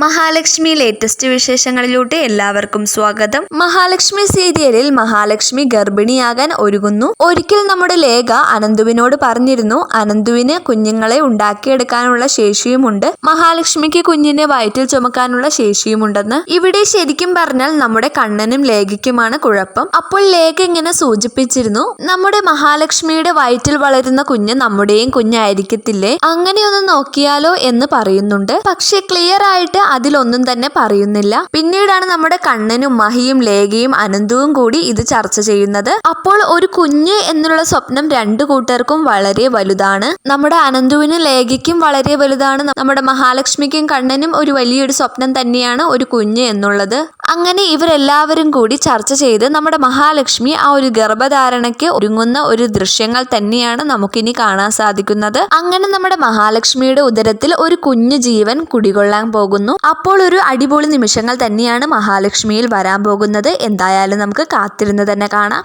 Mahalakshmi latest വിശേഷങ്ങളിലൂടെ എല്ലാവർക്കും സ്വാഗതം. മഹാലക്ഷ്മി സീരിയലിൽ മഹാലക്ഷ്മി ഗർഭിണിയാകാൻ ഒരുങ്ങുന്നു. ഒരിക്കൽ നമ്മുടെ ലേഖ അനന്തുവിനോട് പറഞ്ഞിരുന്നു, അനന്തുവിന് കുഞ്ഞുങ്ങളെ ഉണ്ടാക്കിയെടുക്കാനുള്ള ശേഷിയുമുണ്ട്, മഹാലക്ഷ്മിക്ക് കുഞ്ഞിനെ വയറ്റിൽ ചുമക്കാനുള്ള ശേഷിയുമുണ്ടെന്ന്. ഇവിടെ ശരിക്കും പറഞ്ഞാൽ നമ്മുടെ കണ്ണനും ലേഖയ്ക്കുമാണ് കുഴപ്പം. അപ്പോൾ ലേഖ ഇങ്ങനെ സൂചിപ്പിച്ചിരുന്നു, നമ്മുടെ മഹാലക്ഷ്മിയുടെ വയറ്റിൽ വളരുന്ന കുഞ്ഞ് നമ്മുടെയും കുഞ്ഞായിരിക്കത്തില്ലേ, അങ്ങനെയൊന്ന് നോക്കിയാലോ എന്ന് പറയുന്നുണ്ട്. പക്ഷെ ക്ലിയർ ആയിട്ട് അതിലൊന്നും തന്നെ പറയുന്നില്ല. പിന്നീടാണ് നമ്മുടെ കണ്ണനും മഹിയും ലേഖയും അനന്തുവും കൂടി ഇത് ചർച്ച ചെയ്യുന്നത്. അപ്പോൾ ഒരു കുഞ്ഞ് എന്നുള്ള സ്വപ്നം രണ്ടു കൂട്ടർക്കും വളരെ വലുതാണ്. നമ്മുടെ അനന്തുവിനും ലേഖയ്ക്കും വളരെ വലുതാണ്. നമ്മുടെ മഹാലക്ഷ്മിക്കും കണ്ണനും ഒരു വലിയൊരു സ്വപ്നം തന്നെയാണ് ഒരു കുഞ്ഞ് എന്നുള്ളത്. അങ്ങനെ ഇവരെല്ലാവരും കൂടി ചർച്ച ചെയ്ത് നമ്മുടെ മഹാലക്ഷ്മി ആ ഒരു ഗർഭധാരണയ്ക്ക് ഒരുങ്ങുന്ന ഒരു ദൃശ്യങ്ങൾ തന്നെയാണ് നമുക്കിനി കാണാൻ സാധിക്കുന്നത്. അങ്ങനെ നമ്മുടെ മഹാലക്ഷ്മിയുടെ ഉദരത്തിൽ ഒരു കുഞ്ഞു ജീവൻ കുടികൊള്ളാൻ പോകുന്നു. അപ്പോൾ ഒരു അടിപൊളി നിമിഷങ്ങൾ തന്നെയാണ് മഹാലക്ഷ്മിയിൽ വരാൻ പോകുന്നത്. എന്തായാലും നമുക്ക് കാത്തിരുന്ന് തന്നെ കാണാം.